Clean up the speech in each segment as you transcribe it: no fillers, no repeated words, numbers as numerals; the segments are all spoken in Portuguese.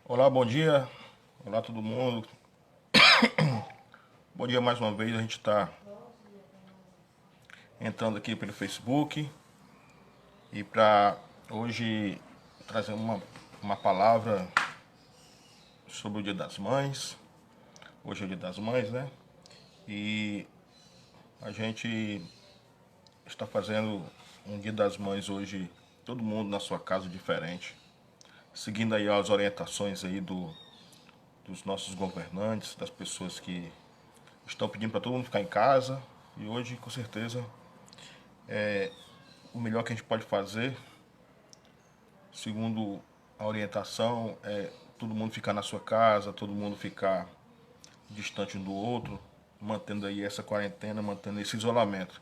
Olá, bom dia. Olá, todo mundo. Bom dia mais uma vez. A gente está entrando aqui pelo Facebook e para hoje trazer uma palavra sobre o Dia das Mães. Hoje é o Dia das Mães, né? E a gente está fazendo um Dia das Mães hoje, todo mundo na sua casa diferente, seguindo aí as orientações aí dos nossos governantes, das pessoas que estão pedindo para todo mundo ficar em casa. E hoje, com certeza, o melhor que a gente pode fazer, segundo a orientação, é todo mundo ficar na sua casa, todo mundo ficar distante um do outro, mantendo aí essa quarentena, mantendo esse isolamento.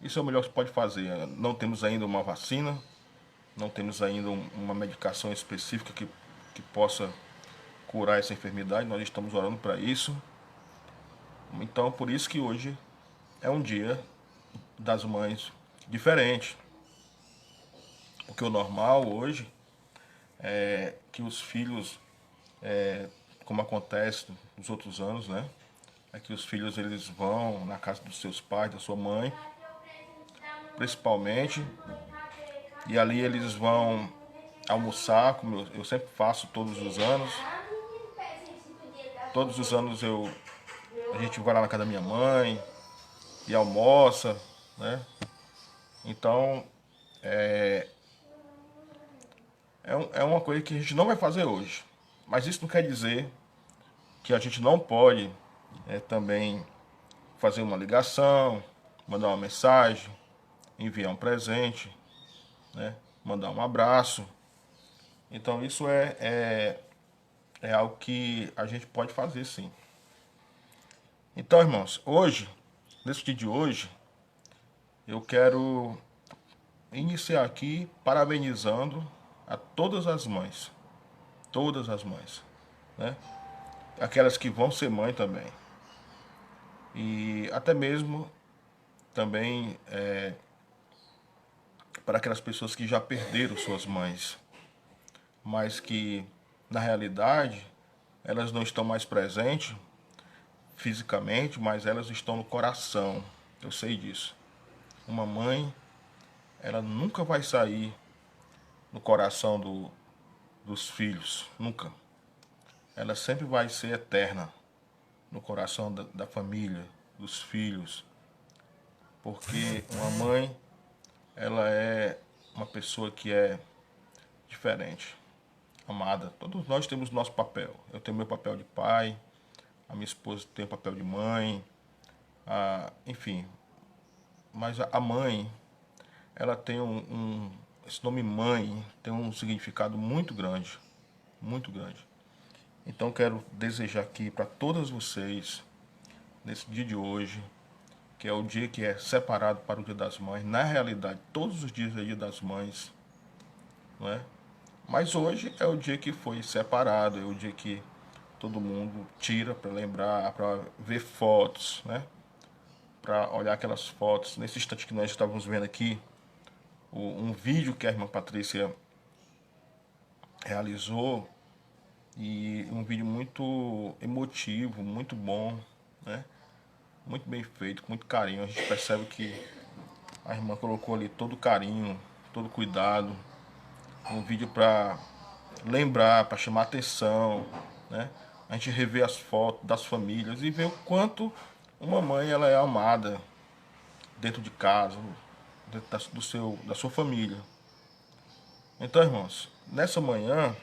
Isso é o melhor que se pode fazer. Não temos ainda uma vacina, não temos ainda uma medicação específica que possa curar essa enfermidade. Nós estamos orando para isso. Então, por isso que hoje é um dia das mães diferente. Porque o normal hoje é que os filhos, como acontece nos outros anos, né? É que os filhos eles vão na casa dos seus pais, da sua mãe, principalmente, e ali eles vão almoçar, como eu sempre faço todos os anos. Todos os anos a gente vai lá na casa da minha mãe e almoça, né? Então é uma coisa que a gente não vai fazer hoje. Mas isso não quer dizer que a gente não pode também fazer uma ligação, mandar uma mensagem, enviar um presente, né? Mandar um abraço. Então isso é algo que a gente pode fazer, sim. Então, irmãos, hoje, nesse dia de hoje, eu quero iniciar aqui parabenizando a todas as mães, né? Aquelas que vão ser mãe também. E até mesmo também para aquelas pessoas que já perderam suas mães, mas que na realidade elas não estão mais presentes fisicamente, mas elas estão no coração. Eu sei disso. Uma mãe, ela nunca vai sair no coração dos filhos, nunca. Ela sempre vai ser eterna no coração da família, dos filhos, porque uma mãe, ela é uma pessoa que é diferente, amada. Todos nós temos nosso papel. Eu tenho meu papel de pai, a minha esposa tem o papel de mãe, enfim. Mas a mãe, ela tem esse nome mãe tem um significado muito grande, muito grande. Então quero desejar aqui para todas vocês, nesse dia de hoje, que é o dia que é separado para o Dia das Mães. Na realidade, todos os dias é Dia das Mães, não é? Mas hoje é o dia que foi separado, é o dia que todo mundo tira para lembrar, para ver fotos, né? Para olhar aquelas fotos. Nesse instante que nós estávamos vendo aqui, um vídeo que a irmã Patrícia realizou, e um vídeo muito emotivo, muito bom, né? Muito bem feito, com muito carinho. A gente percebe que a irmã colocou ali todo carinho, todo cuidado. Um vídeo para lembrar, para chamar atenção, né? A gente rever as fotos das famílias e ver o quanto uma mãe ela é amada dentro de casa, dentro da sua família. Então, irmãos, nessa manhã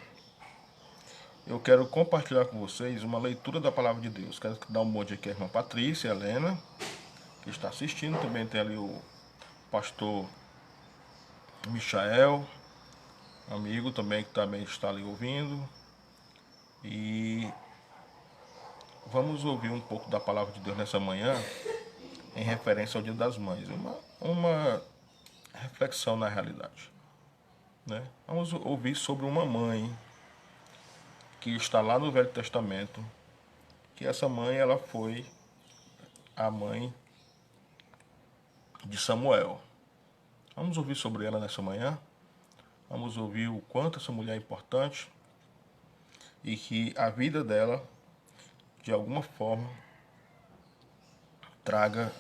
eu quero compartilhar com vocês uma leitura da palavra de Deus. Quero dar um bom dia aqui à irmã Patrícia, Helena, que está assistindo. Também tem ali o pastor Michael, amigo também que também está ali ouvindo. E vamos ouvir um pouco da palavra de Deus nessa manhã, em referência ao Dia das Mães. Uma reflexão na realidade, né? Vamos ouvir sobre uma mãe que está lá no Velho Testamento, que essa mãe ela foi a mãe de Samuel. Vamos ouvir sobre ela nessa manhã. Vamos ouvir o quanto essa mulher é importante e que a vida dela, de alguma forma, traga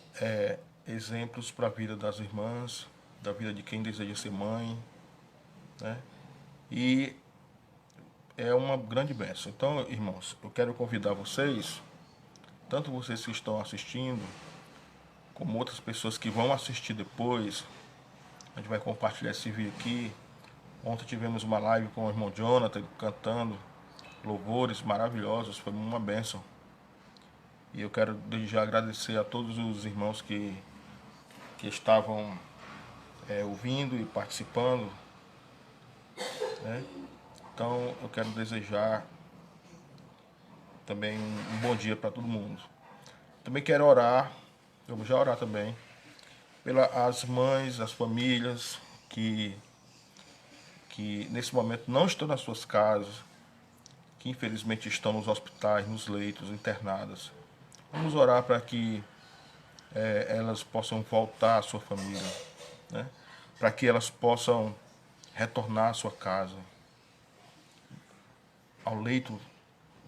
exemplos para a vida das irmãs, da vida de quem deseja ser mãe, né? E é uma grande bênção. Então, irmãos, eu quero convidar vocês, tanto vocês que estão assistindo, como outras pessoas que vão assistir depois. A gente vai compartilhar esse vídeo aqui. Ontem tivemos uma live com o irmão Jonathan cantando louvores maravilhosos, foi uma bênção. E eu quero desde já agradecer a todos os irmãos que estavam ouvindo e participando, né? Então eu quero desejar também um bom dia para todo mundo. Também quero orar, vamos já orar também, pelas mães, as famílias que nesse momento não estão nas suas casas, que infelizmente estão nos hospitais, nos leitos, internadas. Vamos orar para que elas possam voltar à sua família, né? Para que elas possam retornar à sua casa, ao leito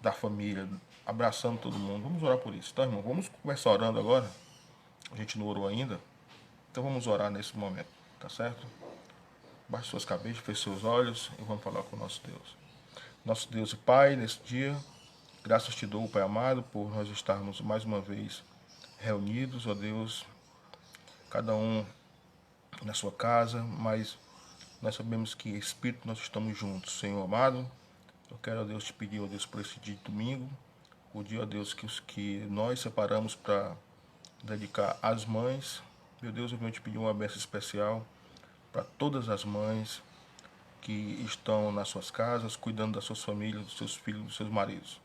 da família, abraçando todo mundo. Vamos orar por isso, tá, irmão? Vamos começar orando agora. A gente não orou ainda, então vamos orar nesse momento, tá certo? Baixe suas cabeças, feche seus olhos e vamos falar com o nosso Deus. Nosso Deus e Pai, nesse dia, graças te dou, Pai amado, por nós estarmos mais uma vez reunidos, ó Deus, cada um na sua casa, mas nós sabemos que Espírito nós estamos juntos, Senhor amado. Eu quero, ó Deus, te pedir, ó Deus, por esse dia de domingo, o dia, ó Deus, que nós separamos para dedicar às mães. Meu Deus, eu venho te pedir uma bênção especial para todas as mães que estão nas suas casas, cuidando das suas famílias, dos seus filhos, dos seus maridos.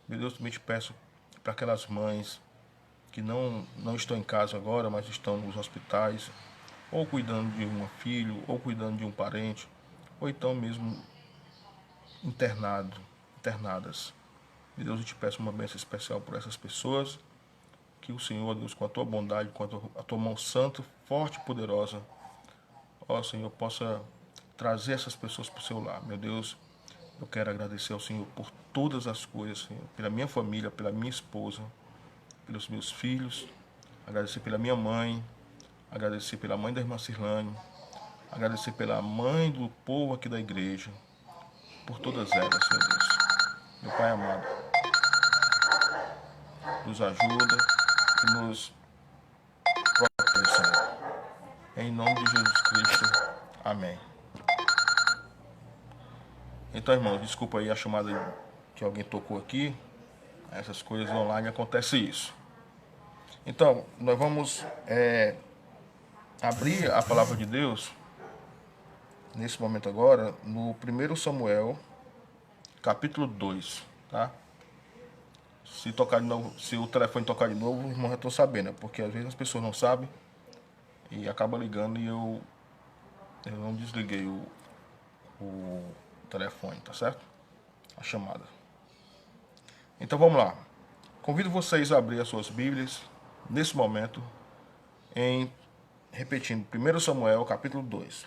Meu Deus, também te peço para aquelas mães que não estão em casa agora, mas estão nos hospitais, ou cuidando de um filho, ou cuidando de um parente, ou então mesmo internadas. Meu Deus, eu te peço uma bênção especial por essas pessoas, que o Senhor, Deus, com a tua bondade, com a tua mão santa, forte e poderosa, ó Senhor, possa trazer essas pessoas para o seu lar. Meu Deus, eu quero agradecer ao Senhor por todas as coisas, Senhor, pela minha família, pela minha esposa, pelos meus filhos, agradecer pela minha mãe, agradecer pela mãe da irmã Cirlane, agradecer pela mãe do povo aqui da igreja, por todas elas, Senhor Deus. Meu Pai amado, nos ajuda e nos protege, Senhor. Em nome de Jesus Cristo. Amém. Então, irmãos, desculpa aí a chamada que alguém tocou aqui. Essas coisas online acontece isso. Então, nós vamos abrir a palavra de Deus nesse momento agora no 1 Samuel, capítulo 2, tá? Se tocar de novo, se o telefone tocar de novo, os irmãos já estão sabendo, né? Porque às vezes as pessoas não sabem e acaba ligando e eu não desliguei o telefone, tá certo? A chamada. Então vamos lá. Convido vocês a abrir as suas Bíblias nesse momento repetindo, 1 Samuel, capítulo 2.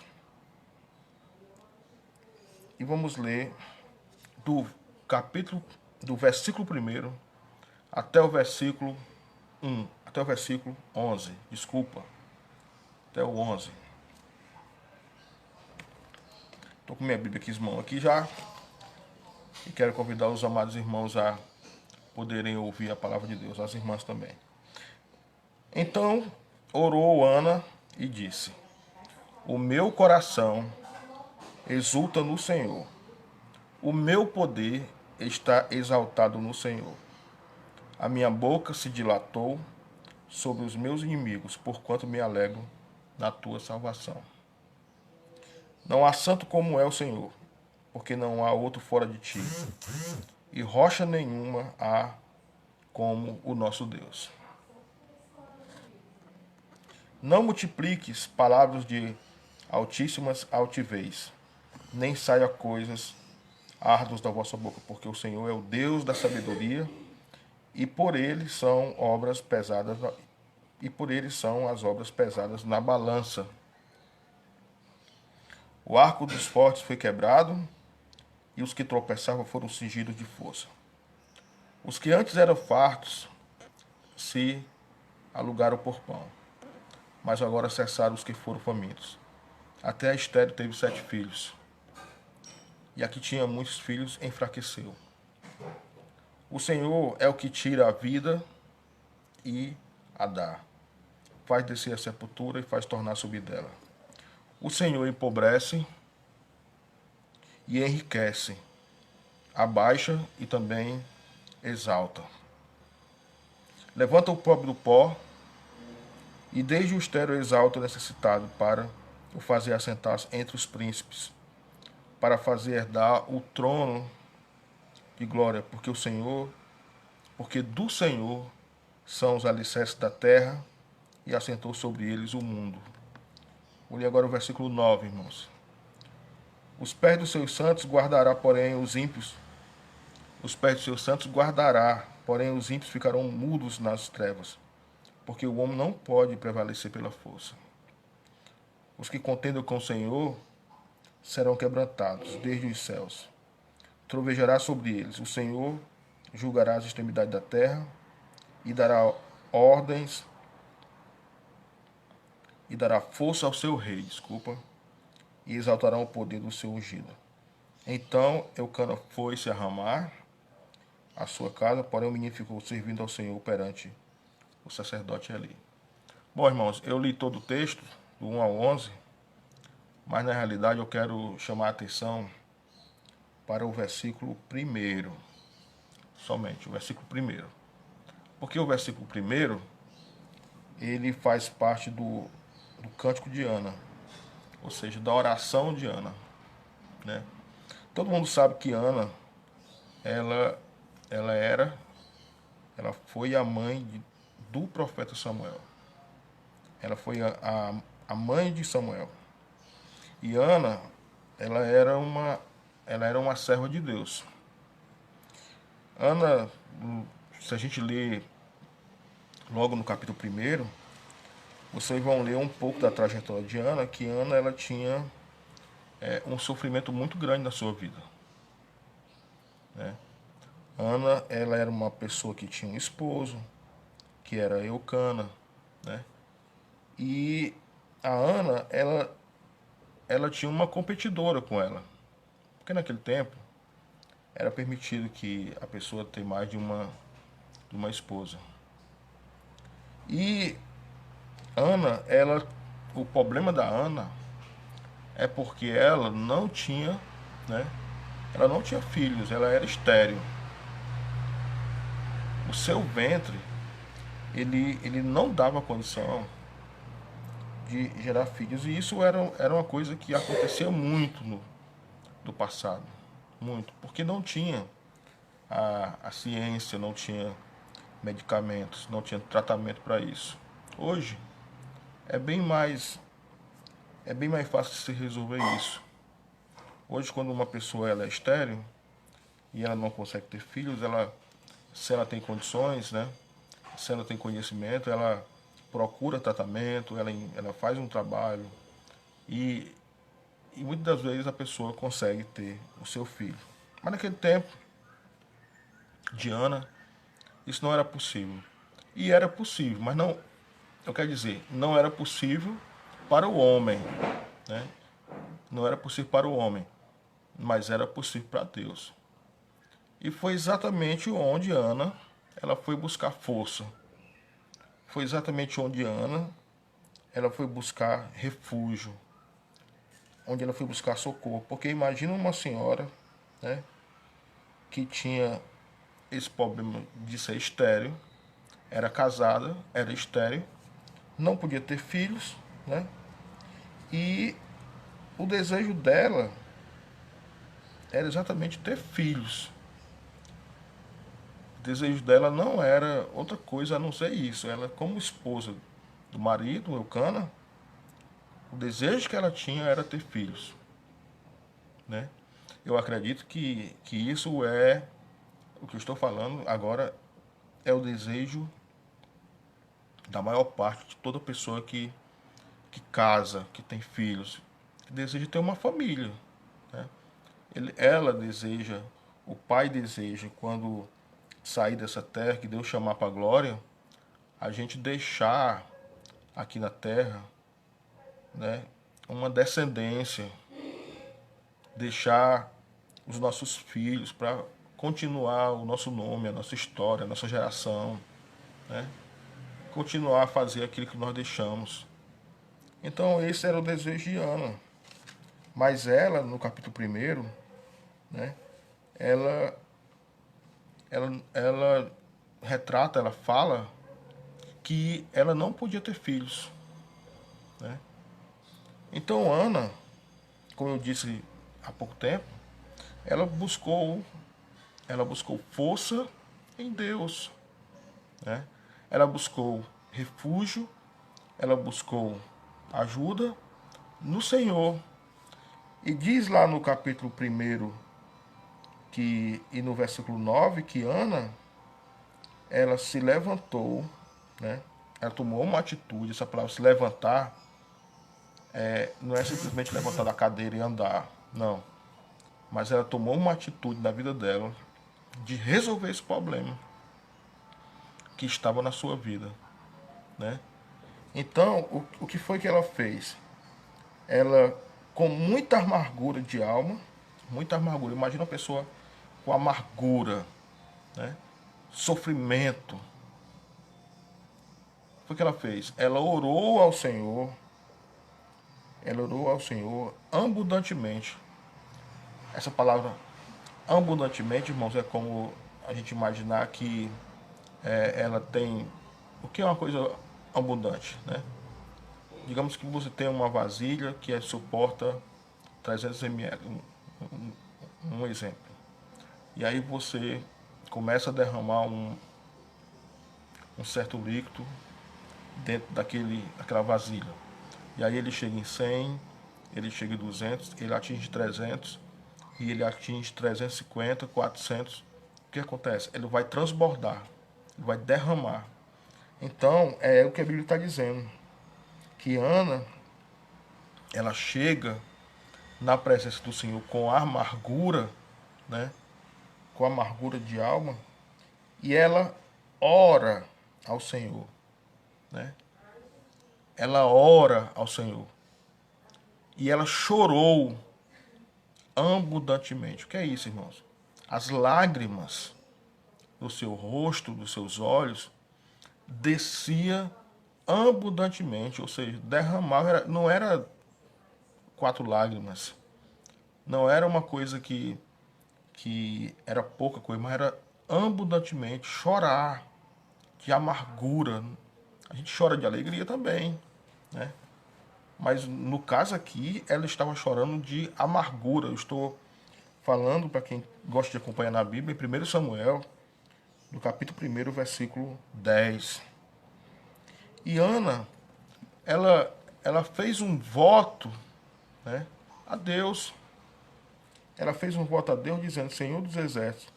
E vamos ler do versículo 1 até o versículo 1, até o versículo 11, desculpa, até o 11. Estou com minha Bíblia aqui já e quero convidar os amados irmãos a poderem ouvir a palavra de Deus, as irmãs também. Então orou Ana e disse: o meu coração exulta no Senhor, o meu poder está exaltado no Senhor. A minha boca se dilatou sobre os meus inimigos, porquanto me alegro na tua salvação. Não há santo como é o Senhor, porque não há outro fora de ti, e rocha nenhuma há como o nosso Deus. Não multipliques palavras de altíssimas altivez, nem saia coisas árduas da vossa boca, porque o Senhor é o Deus da sabedoria, e por ele são obras pesadas, e por ele são as obras pesadas na balança. O arco dos fortes foi quebrado, e os que tropeçavam foram cingidos de força. Os que antes eram fartos se alugaram por pão, mas agora cessaram os que foram famintos. Até a estéril teve 7 filhos, e a que tinha muitos filhos enfraqueceu. O Senhor é o que tira a vida e a dá. Faz descer a sepultura e faz tornar subir dela. O Senhor empobrece e enriquece, abaixa e também exalta. Levanta o pobre do pó e desde o estéril exalta o necessitado para o fazer assentar entre os príncipes, para fazer herdar o trono de glória, porque do Senhor são os alicerces da terra e assentou sobre eles o mundo. Olhe agora o versículo 9, irmãos. Os pés dos seus santos guardará, porém, os ímpios. Os pés dos seus santos guardará, porém, os ímpios ficarão mudos nas trevas, porque o homem não pode prevalecer pela força. Os que contendem com o Senhor serão quebrantados desde os céus. Trovejará sobre eles. O Senhor julgará as extremidades da terra e dará ordens e dará força ao seu rei, e exaltará o poder do seu ungido. Então Eucana foi se arramar à sua casa, porém o menino ficou servindo ao Senhor perante o sacerdote Eli. Bom, irmãos, eu li todo o texto, do 1 ao 11, mas na realidade eu quero chamar a atenção para o versículo 1, somente o versículo 1. Porque o versículo 1, ele faz parte do cântico de Ana, ou seja, da oração de Ana, né? Todo mundo sabe que Ana, ela foi a mãe do profeta Samuel. Ela foi a mãe de Samuel. E Ana, ela era uma serva de Deus. Ana, se a gente ler logo no capítulo 1, vocês vão ler um pouco da trajetória de Ana, que Ana ela tinha um sofrimento muito grande na sua vida, né? Ana, ela era uma pessoa que tinha um esposo, que era Eucana, né? E a Ana, ela tinha uma competidora com ela, porque naquele tempo era permitido que a pessoa tenha mais de uma esposa. E Ana, o problema da Ana é porque ela não tinha, né? Ela não tinha filhos, ela era estéril. O seu ventre, ele não dava condição de gerar filhos. E isso era uma coisa que acontecia muito no passado. Muito. Porque não tinha a ciência, não tinha medicamentos, não tinha tratamento para isso. Hoje é bem mais fácil de se resolver isso. Hoje, quando uma pessoa ela é estéril e ela não consegue ter filhos, se ela tem condições, né? Se ela tem conhecimento, ela procura tratamento, ela faz um trabalho e muitas das vezes a pessoa consegue ter o seu filho. Mas naquele tempo de Ana, isso não era possível. E era possível, mas não, eu quero dizer, não era possível para o homem, né? Não era possível para o homem, mas era possível para Deus. E foi exatamente onde Ana, ela foi buscar força. Foi exatamente onde Ana, ela foi buscar refúgio, onde ela foi buscar socorro. Porque imagina uma senhora, né, que tinha esse problema de ser estéril, era casada, era estéril, não podia ter filhos, né? E o desejo dela era exatamente ter filhos. O desejo dela não era outra coisa a não ser isso. Ela, como esposa do marido, Eucana, o desejo que ela tinha era ter filhos, né? Eu acredito que isso é o que eu estou falando agora, é o desejo da maior parte de toda pessoa que casa, que tem filhos, que deseja ter uma família, né? Ela deseja, o pai deseja, quando sair dessa terra, que Deus chamar para a glória, a gente deixar aqui na terra, né, uma descendência, deixar os nossos filhos para continuar o nosso nome, a nossa história, a nossa geração, né? Continuar a fazer aquilo que nós deixamos. Então esse era o desejo de Ana. Mas ela, no capítulo 1, né, ela, ela retrata, ela fala que ela não podia ter filhos, né? Então Ana, como eu disse há pouco tempo, ela buscou força em Deus, né? Ela buscou refúgio, ela buscou ajuda no Senhor. E diz lá no capítulo 1 e no versículo 9 que Ana, ela se levantou, né? Ela tomou uma atitude. Essa palavra se levantar não é simplesmente levantar da cadeira e andar, não. Mas ela tomou uma atitude na vida dela de resolver esse problema que estava na sua vida, né? Então, o que foi que ela fez? Ela, com muita amargura de alma, muita amargura, imagina uma pessoa com amargura, né? Sofrimento. O que ela fez? Ela orou ao Senhor, abundantemente. Essa palavra abundantemente, irmãos, é como a gente imaginar que ela tem... O que é uma coisa abundante, né? Digamos que você tem uma vasilha que suporta 300 ml, um exemplo. E aí você começa a derramar um certo líquido dentro daquela vasilha. E aí ele chega em 100, ele chega em 200, ele atinge 300, e ele atinge 350, 400. O que acontece? Ele vai transbordar, ele vai derramar. Então, é o que a Bíblia está dizendo. Que Ana, ela chega na presença do Senhor com amargura, né? Com amargura de alma, e ela ora ao Senhor, né? Ela ora ao Senhor. E ela chorou abundantemente. O que é isso, irmãos? As lágrimas do seu rosto, dos seus olhos, descia abundantemente, ou seja, derramava, não era 4 lágrimas, não era uma coisa que era pouca coisa, mas era abundantemente chorar de amargura. A gente chora de alegria também, né? Mas no caso aqui, ela estava chorando de amargura. Eu estou falando, para quem gosta de acompanhar na Bíblia, em 1 Samuel, no capítulo 1, versículo 10. E Ana, ela fez um voto, né, a Deus. Ela fez um voto a Deus dizendo: Senhor dos Exércitos,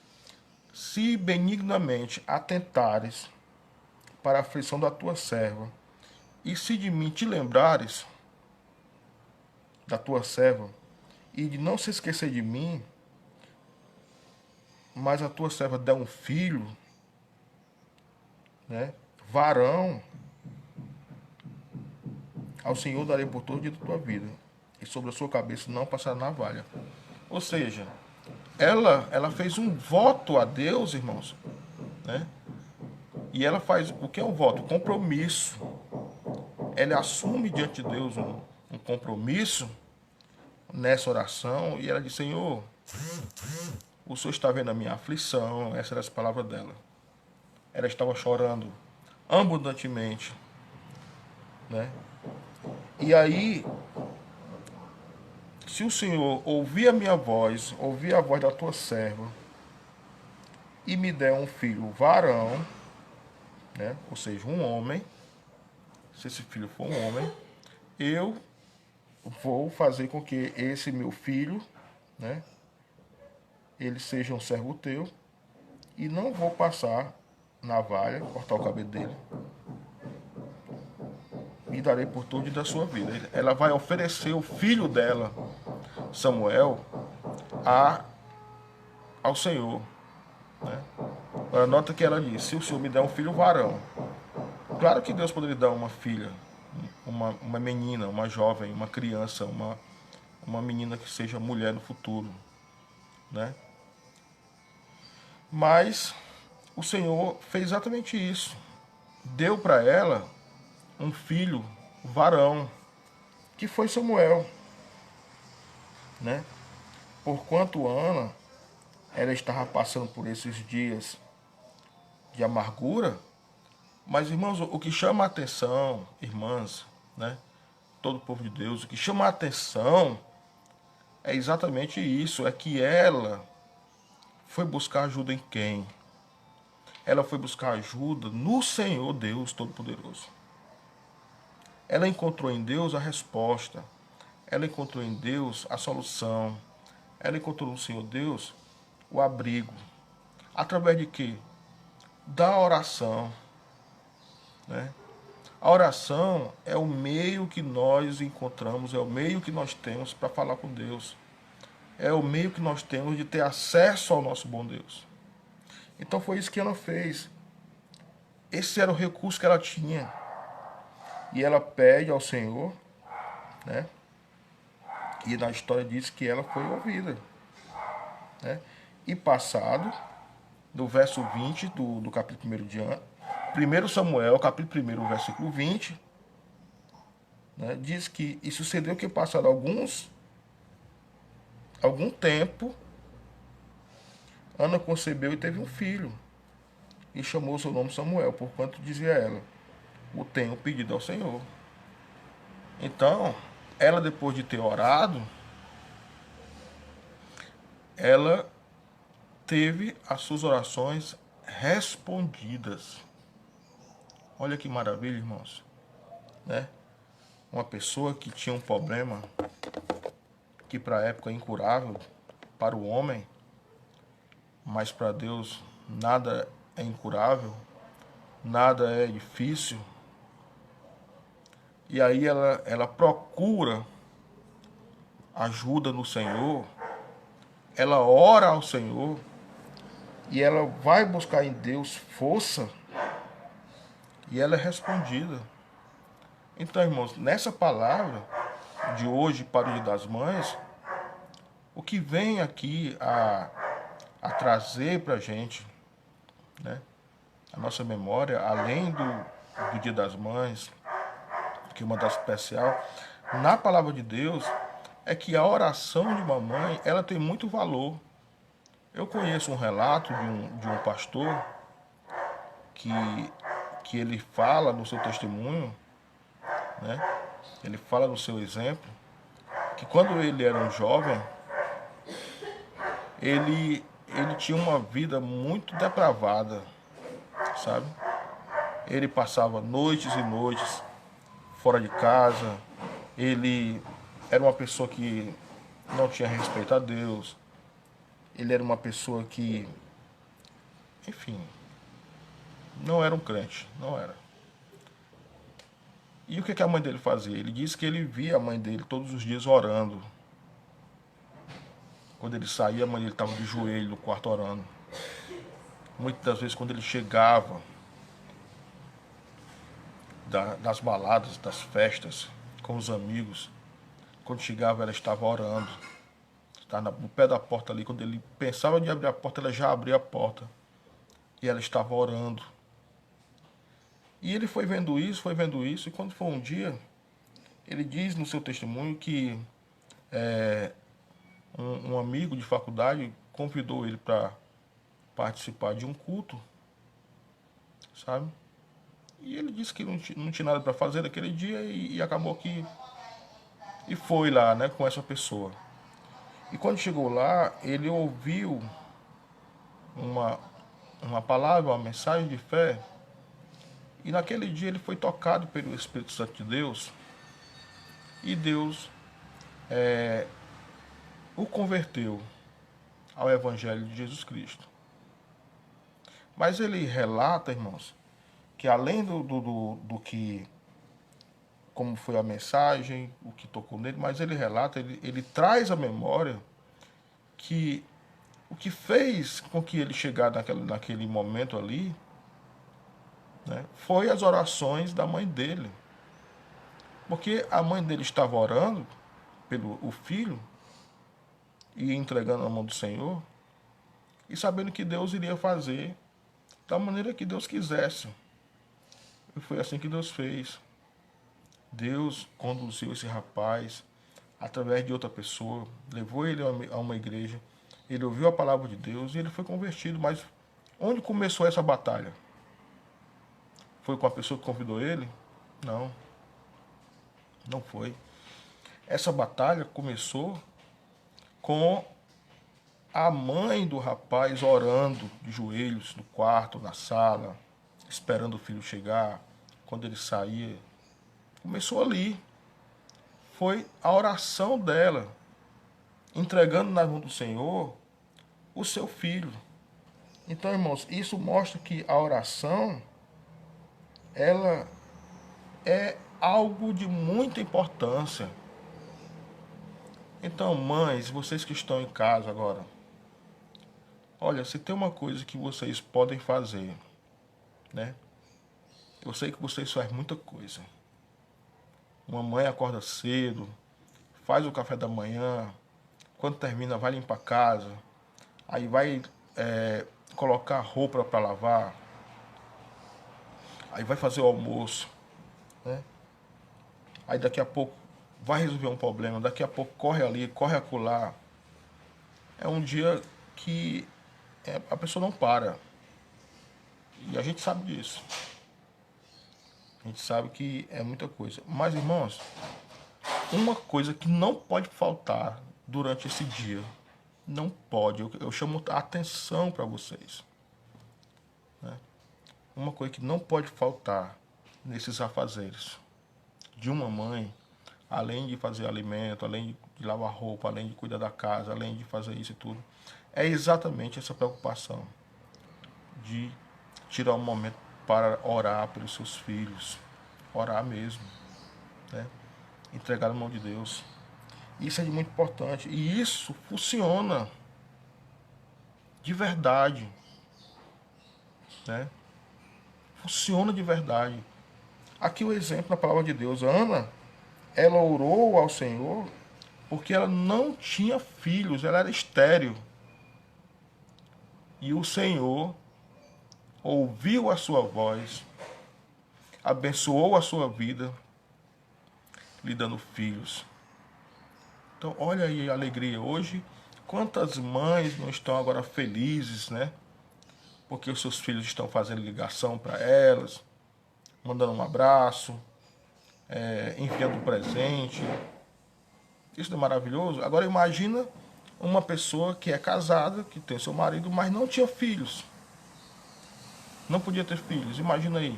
se benignamente atentares para a aflição da tua serva, e se de mim te lembrares, da tua serva, e de não se esquecer de mim, mas a tua serva der um filho, né, varão, ao Senhor darei por todo dia da tua vida, e sobre a sua cabeça não passará navalha. Ou seja, ela fez um voto a Deus, irmãos, né? E ela faz o que é um voto? Compromisso. Ela assume diante de Deus um compromisso nessa oração, e ela diz: Senhor, o Senhor está vendo a minha aflição. Essas eram as palavras dela. Ela estava chorando abundantemente, né? E aí, se o Senhor ouvir a minha voz, ouvir a voz da tua serva, e me der um filho varão, né? Ou seja, um homem, se esse filho for um homem, eu vou fazer com que esse meu filho, né, ele seja um servo teu, e não vou passar navalha, cortar o cabelo dele, e darei por todo dia da sua vida. Ela vai oferecer o filho dela, Samuel, ao Senhor, né? Agora, nota que ela disse: se o Senhor me der um filho varão. Claro que Deus poderia dar uma filha, uma menina, uma jovem, uma criança, uma menina que seja mulher no futuro, né? Mas o Senhor fez exatamente isso. Deu para ela um filho varão, que foi Samuel, né? Porquanto Ana, ela estava passando por esses dias de amargura, mas, irmãos, o que chama a atenção, irmãs, né? Todo o povo de Deus, o que chama a atenção é exatamente isso, é que ela foi buscar ajuda em quem? Ela foi buscar ajuda no Senhor Deus Todo-Poderoso. Ela encontrou em Deus a resposta. Ela encontrou em Deus a solução. Ela encontrou no Senhor Deus o abrigo. Através de quê? Da oração, né? A oração é o meio que nós encontramos, é o meio que nós temos para falar com Deus. É o meio que nós temos de ter acesso ao nosso bom Deus. Então foi isso que ela fez. Esse era o recurso que ela tinha. E ela pede ao Senhor, né? E na história diz que ela foi ouvida, né? E passado, do verso 20 do capítulo 1 de 1 Samuel, capítulo 1, versículo 20, né? Diz que e sucedeu que passado algum tempo, Ana concebeu e teve um filho, e chamou seu nome Samuel, porquanto dizia ela: o tenho pedido ao Senhor. Então, ela, depois de ter orado, ela teve as suas orações respondidas. Olha que maravilha, irmãos, né? Uma pessoa que tinha um problema que para a época é incurável para o homem, mas para Deus nada é incurável, nada é difícil. E aí ela procura ajuda no Senhor, ela ora ao Senhor e ela vai buscar em Deus força e ela é respondida. Então, irmãos, nessa palavra de hoje para o Dia das Mães, o que vem aqui a trazer para a gente, né, a nossa memória, além do Dia das Mães, que é uma data especial, na palavra de Deus, é que a oração de uma mãe, ela tem muito valor. Eu conheço um relato de um pastor que ele fala no seu testemunho, né? Ele fala no seu exemplo, que quando ele era um jovem, ele tinha uma vida muito depravada, sabe? Ele passava noites e noites fora de casa, ele era uma pessoa que não tinha respeito a Deus, ele era uma pessoa que, enfim, não era um crente, não era. E o que a mãe dele fazia? Ele disse que ele via a mãe dele todos os dias orando. Quando ele saía, a mãe dele estava de joelho no quarto orando. Muitas das vezes, quando ele chegava das baladas, das festas, com os amigos, quando chegava, ela estava orando. Estava no pé da porta ali. Quando ele pensava de abrir a porta, ela já abria a porta. E ela estava orando. E ele foi vendo isso, e quando foi um dia, ele diz no seu testemunho que um amigo de faculdade convidou ele para participar de um culto, sabe? E ele disse que não tinha nada para fazer naquele dia e acabou que... E foi lá, né, com essa pessoa. E quando chegou lá, ele ouviu uma palavra, uma mensagem de fé. E naquele dia ele foi tocado pelo Espírito Santo de Deus. E Deus o converteu ao Evangelho de Jesus Cristo. Mas ele relata, irmãos, que além do que, como foi a mensagem, o que tocou nele, mas ele relata, ele traz à memória que o que fez com que ele chegasse naquele momento ali, né, foi as orações da mãe dele. Porque a mãe dele estava orando pelo o filho e entregando na mão do Senhor e sabendo que Deus iria fazer da maneira que Deus quisesse. E foi assim que Deus fez. Deus conduziu esse rapaz através de outra pessoa, levou ele a uma igreja, ele ouviu a palavra de Deus e ele foi convertido. Mas onde começou essa batalha? Foi com a pessoa que convidou ele? Não, não foi. Essa batalha começou com a mãe do rapaz orando de joelhos no quarto, na sala, esperando o filho chegar. Quando ele saía, começou ali. Foi a oração dela, entregando na mão do Senhor o seu filho. Então, irmãos, isso mostra que a oração, ela é algo de muita importância. Então, mães, vocês que estão em casa agora, olha, se tem uma coisa que vocês podem fazer, né? Eu sei que vocês fazem muita coisa. Uma mãe acorda cedo, faz o café da manhã, quando termina vai limpar a casa, aí vai colocar roupa para lavar, aí vai fazer o almoço, né? Aí daqui a pouco vai resolver um problema, daqui a pouco corre ali, corre acolá. É um dia que a pessoa não para. E a gente sabe disso. A gente sabe que é muita coisa. Mas, irmãos, uma coisa que não pode faltar durante esse dia, não pode, eu chamo a atenção para vocês, né? Uma coisa que não pode faltar nesses afazeres de uma mãe, além de fazer alimento, além de lavar roupa, além de cuidar da casa, além de fazer isso e tudo, é exatamente essa preocupação de tirar um momento para orar pelos seus filhos, orar mesmo, né? Entregar na mão de Deus. Isso é muito importante e isso funciona de verdade, né? Funciona de verdade. Aqui o exemplo na palavra de Deus. Ana, ela orou ao Senhor porque ela não tinha filhos, ela era estéril. E o Senhor ouviu a sua voz, abençoou a sua vida, lhe dando filhos. Então, olha aí a alegria. Hoje, quantas mães não estão agora felizes, né? Porque os seus filhos estão fazendo ligação para elas, mandando um abraço, enviando um presente. Isso não é maravilhoso? Agora imagina uma pessoa que é casada, que tem seu marido, mas não tinha filhos. Não podia ter filhos. Imagina aí.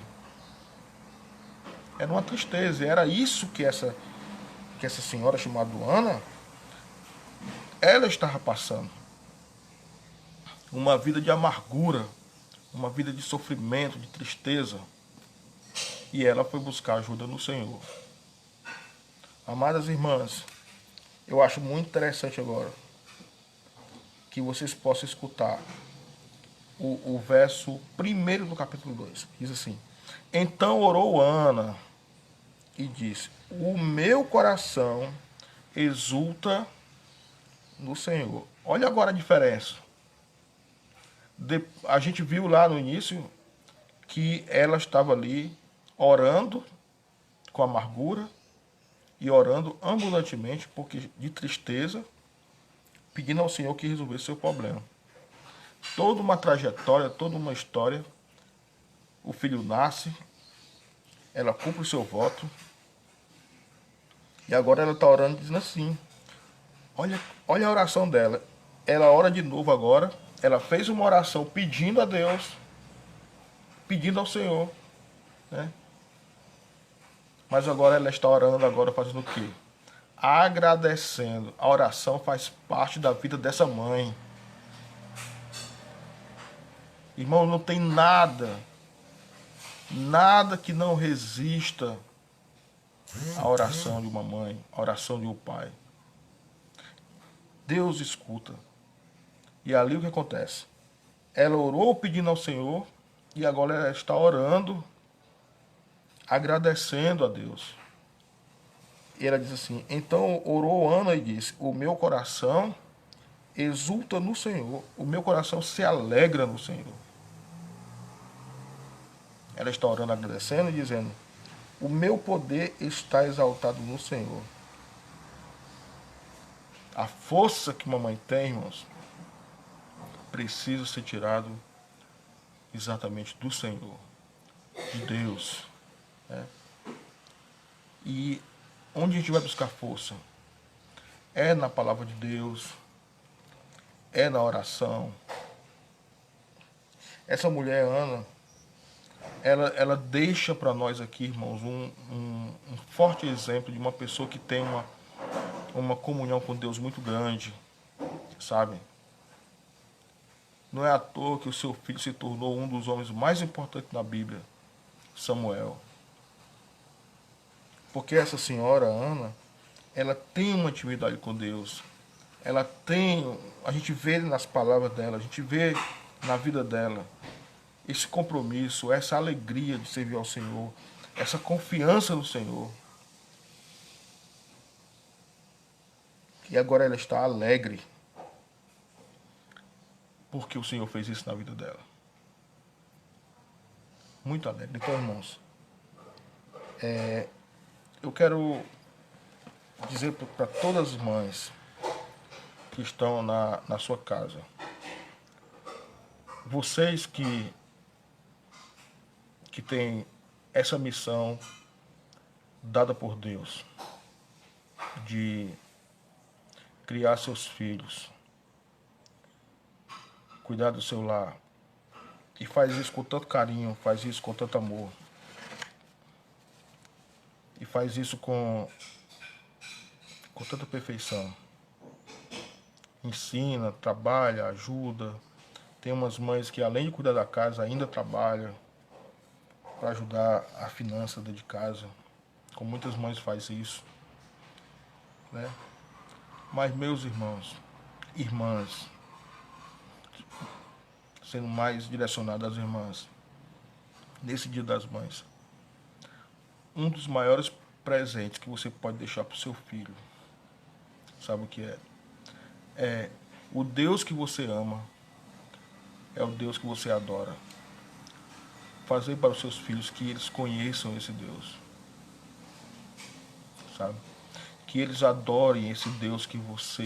Era uma tristeza. Era isso que essa senhora chamada Ana, ela estava passando. Uma vida de amargura, uma vida de sofrimento, de tristeza. E ela foi buscar ajuda no Senhor. Amadas irmãs, eu acho muito interessante agora que vocês possam escutar o verso 1 do capítulo 2. Diz assim: Então orou Ana e disse: O meu coração exulta no Senhor. Olha agora a diferença. A gente viu lá no início que ela estava ali orando com amargura e orando ambulantemente, porque de tristeza, pedindo ao Senhor que resolvesse seu problema. Toda uma trajetória, toda uma história. O filho nasce, ela cumpre o seu voto, e agora ela está orando dizendo assim: olha a oração dela. Ela ora de novo agora. Ela fez uma oração pedindo a Deus, pedindo ao Senhor, né? Mas agora ela está orando agora fazendo o quê? Agradecendo. A oração faz parte da vida dessa mãe. Irmão, não tem nada que não resista à oração de uma mãe, à oração de um pai. Deus escuta. E ali o que acontece? Ela orou pedindo ao Senhor e agora ela está orando, agradecendo a Deus. E ela diz assim: então orou Ana e disse: o meu coração exulta no Senhor, o meu coração se alegra no Senhor. Ela está orando, agradecendo e dizendo: o meu poder está exaltado no Senhor. A força que mamãe tem, irmãos, precisa ser tirado exatamente do Senhor, de Deus. Né? E onde a gente vai buscar força? É na palavra de Deus, é na oração. Essa mulher, Ana, ela deixa para nós aqui, irmãos, um forte exemplo de uma pessoa que tem uma comunhão com Deus muito grande, sabe? Não é à toa que o seu filho se tornou um dos homens mais importantes na Bíblia, Samuel. Porque essa senhora, Ana, ela tem uma intimidade com Deus. Ela tem, a gente vê nas palavras dela, a gente vê na vida dela esse compromisso, essa alegria de servir ao Senhor, essa confiança no Senhor. E agora ela está alegre porque o Senhor fez isso na vida dela. Muito alegre. Então, irmãos, eu quero dizer para todas as mães que estão na sua casa, vocês que têm essa missão dada por Deus de criar seus filhos, cuidar do seu lar, e faz isso com tanto carinho, faz isso com tanto amor, e faz isso com tanta perfeição. Ensina, trabalha, ajuda. Tem umas mães que, além de cuidar da casa, ainda trabalham para ajudar a finança dentro de casa, como muitas mães fazem isso, né? Mas, meus irmãos, irmãs, sendo mais direcionado às irmãs, nesse Dia das Mães, um dos maiores presentes que você pode deixar para o seu filho, sabe o que é? É o Deus que você ama, é o Deus que você adora. Fazer para os seus filhos que eles conheçam esse Deus, sabe? Que eles adorem esse Deus que você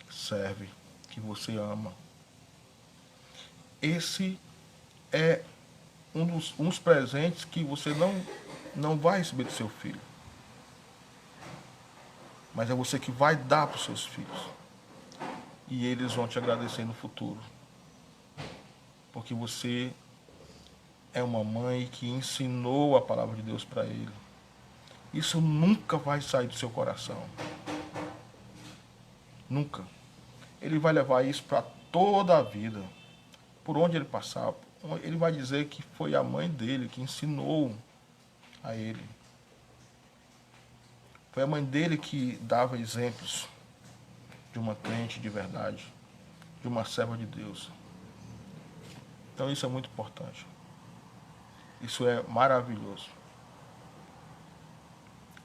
serve, que você ama. Esse é uns presentes que você não vai receber do seu filho, mas é você que vai dar para os seus filhos. E eles vão te agradecer no futuro, porque você é uma mãe que ensinou a palavra de Deus para ele. Isso nunca vai sair do seu coração. Nunca. Ele vai levar isso para toda a vida. Por onde ele passar, ele vai dizer que foi a mãe dele que ensinou a ele. Foi a mãe dele que dava exemplos de uma crente de verdade, de uma serva de Deus. Então isso é muito importante. Isso é maravilhoso.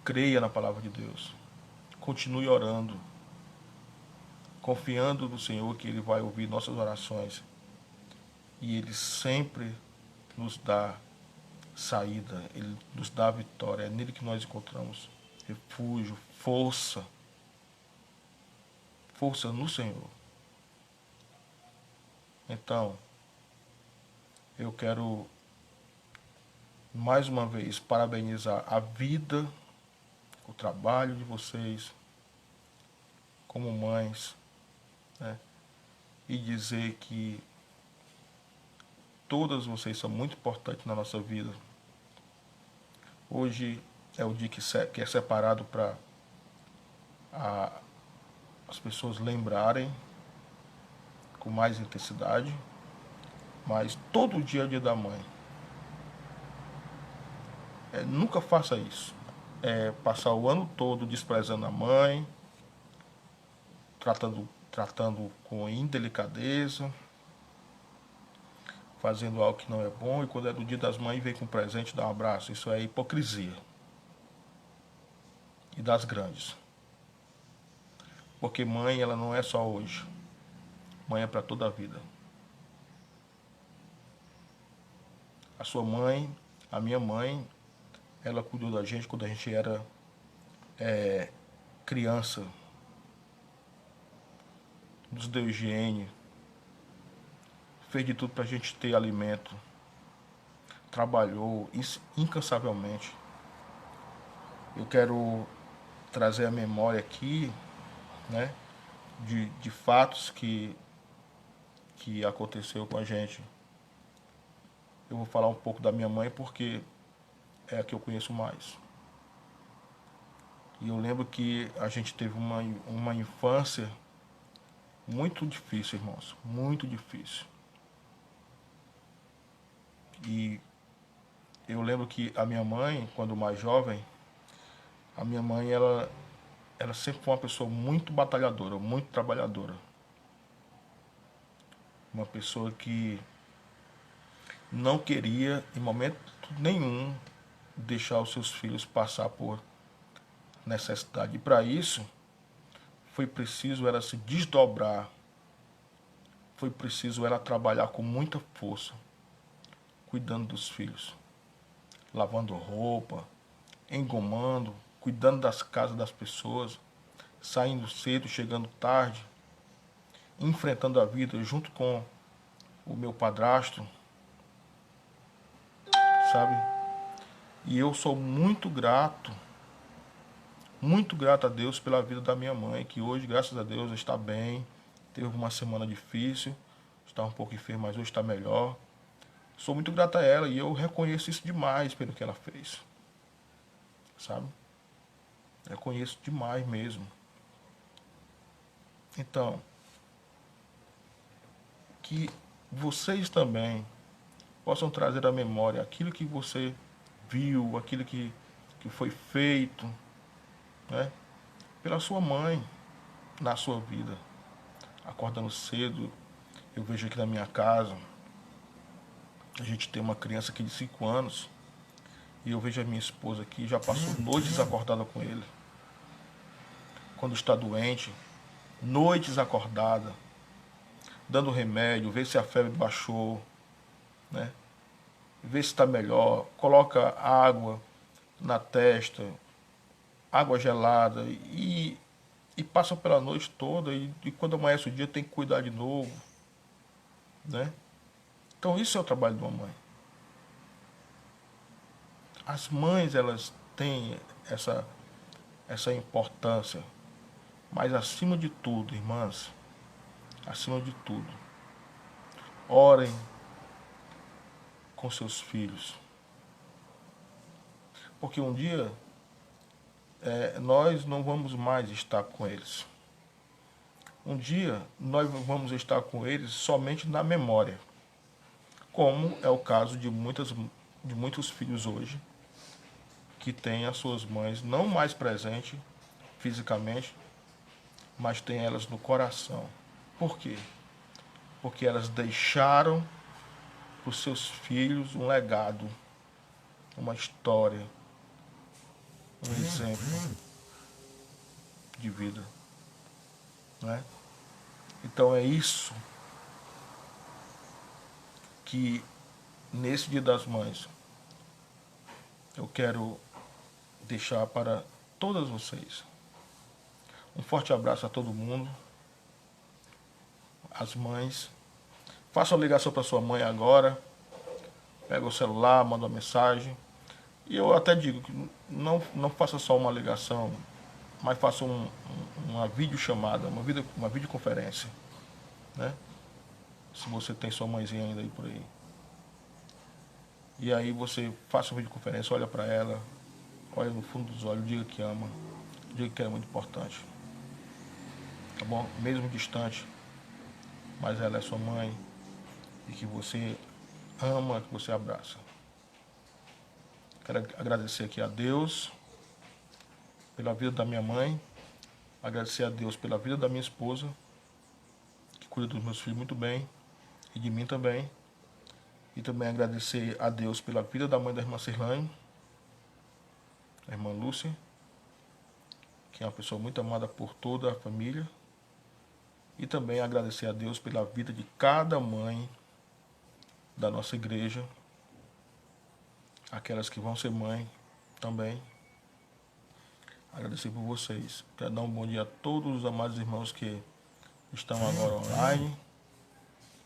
Creia na palavra de Deus. Continue orando, confiando no Senhor que Ele vai ouvir nossas orações. E Ele sempre nos dá saída, Ele nos dá vitória. É nele que nós encontramos refúgio, força. Força no Senhor. Então, eu quero mais uma vez parabenizar a vida, o trabalho de vocês como mães, né? E dizer que todas vocês são muito importantes na nossa vida. Hoje é o dia que é separado para as pessoas lembrarem com mais intensidade, mas todo dia é o dia da mãe. Nunca faça isso. Passar o ano todo desprezando a mãe, tratando com indelicadeza, fazendo algo que não é bom, e quando é do Dia das Mães vem com presente, dá um abraço. Isso é hipocrisia. E das grandes. Porque mãe, ela não é só hoje. Mãe é para toda a vida. A sua mãe, a minha mãe, ela cuidou da gente quando a gente era criança. Nos deu higiene. Fez de tudo para a gente ter alimento. Trabalhou incansavelmente. Eu quero trazer a memória aqui, né, de fatos que aconteceu com a gente. Eu vou falar um pouco da minha mãe porque é a que eu conheço mais. E eu lembro que a gente teve uma infância muito difícil, irmãos. Muito difícil. E eu lembro que a minha mãe, quando mais jovem, a minha mãe, ela sempre foi uma pessoa muito batalhadora, muito trabalhadora. Uma pessoa que não queria, em momento nenhum, deixar os seus filhos passar por necessidade. E para isso, foi preciso ela se desdobrar, foi preciso ela trabalhar com muita força, cuidando dos filhos, lavando roupa, engomando, cuidando das casas das pessoas, saindo cedo, chegando tarde, enfrentando a vida junto com o meu padrasto, sabe? E eu sou muito grato a Deus pela vida da minha mãe, que hoje, graças a Deus, está bem. Teve uma semana difícil, está um pouco enferma, mas hoje está melhor. Sou muito grato a ela e eu reconheço isso demais pelo que ela fez, sabe? Reconheço demais mesmo. Então, que vocês também possam trazer à memória aquilo que você viu, aquilo que foi feito, né, pela sua mãe na sua vida. Acordando cedo, eu vejo aqui na minha casa, a gente tem uma criança aqui de 5 anos, e eu vejo a minha esposa aqui, já passou noites acordada com ele. Quando está doente, noites acordada, dando remédio, ver se a febre baixou, né? Ver se está melhor, coloca água na testa, água gelada e passa pela noite toda e quando amanhece o dia tem que cuidar de novo, né? Então isso é o trabalho de uma mãe. As mães, elas têm essa importância, mas acima de tudo, irmãs, acima de tudo, orem com seus filhos, porque um dia nós não vamos mais estar com eles. Um dia nós vamos estar com eles somente na memória, como é o caso de muitos filhos hoje, que têm as suas mães não mais presentes fisicamente, mas têm elas no coração. Por quê? Porque elas deixaram para os seus filhos um legado, uma história, um exemplo de vida, né? Então é isso que nesse Dia das Mães eu quero deixar para todas vocês. Um forte abraço a todo mundo, as mães. Faça uma ligação para sua mãe agora, pega o celular, manda uma mensagem. E eu até digo que não faça só uma ligação, mas faça uma videochamada, uma videoconferência, né? Se você tem sua mãezinha ainda aí por aí. E aí você faça uma videoconferência, olha para ela, olha no fundo dos olhos, diga que ama, diga que ela é muito importante. Tá bom? Mesmo distante, mas ela é sua mãe e que você ama, que você abraça. Quero agradecer aqui a Deus pela vida da minha mãe, agradecer a Deus pela vida da minha esposa cuida dos meus filhos muito bem e de mim também. E também agradecer a Deus pela vida da mãe da irmã Cirlane, a irmã Lúcia, que é uma pessoa muito amada por toda a família. E também agradecer a Deus pela vida de cada mãe da nossa igreja, aquelas que vão ser mãe também. Agradecer por vocês. Quero dar um bom dia a todos os amados irmãos que estão agora online,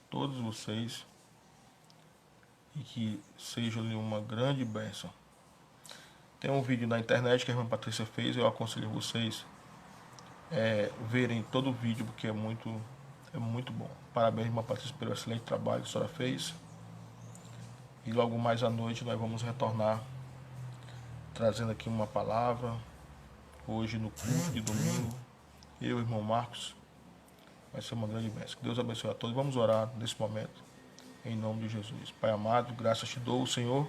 todos vocês, e que seja uma grande bênção. Tem um vídeo na internet que a irmã Patrícia fez, eu aconselho vocês verem todo o vídeo, porque é muito bom. Parabéns, irmã Patrícia, pelo excelente trabalho que a senhora fez. E logo mais à noite nós vamos retornar trazendo aqui uma palavra. Hoje no culto de domingo, eu e o irmão Marcos, vai ser uma grande bênção. Que Deus abençoe a todos. Vamos orar nesse momento, em nome de Jesus. Pai amado, graças te dou, Senhor,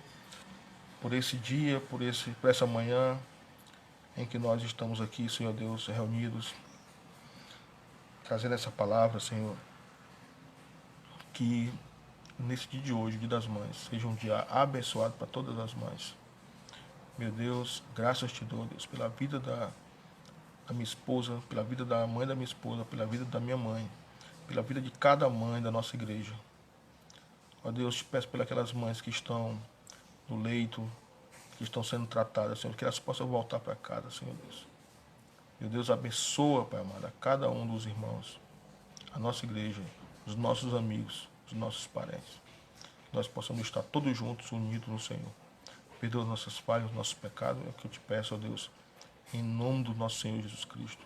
por esse dia, por essa manhã em que nós estamos aqui, Senhor Deus, reunidos, trazendo essa palavra, Senhor, que nesse dia de hoje, dia das mães, seja um dia abençoado para todas as mães. Meu Deus, graças te dou, Deus, pela vida da minha esposa, pela vida da mãe da minha esposa, pela vida da minha mãe, pela vida de cada mãe da nossa igreja. Ó Deus, te peço pelas mães que estão no leito, que estão sendo tratadas, Senhor, que elas possam voltar para casa, Senhor Deus. Meu Deus, abençoa, Pai amado, a cada um dos irmãos, a nossa igreja, os nossos amigos, os nossos parentes. Nós possamos estar todos juntos, unidos no Senhor. Perdoa nossas falhas, nossos pecados, é o que eu te peço, ó Deus, em nome do nosso Senhor Jesus Cristo,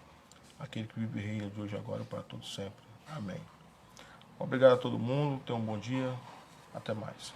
aquele que vive e reina de hoje e agora para todos sempre. Amém. Obrigado a todo mundo, tenham um bom dia, até mais.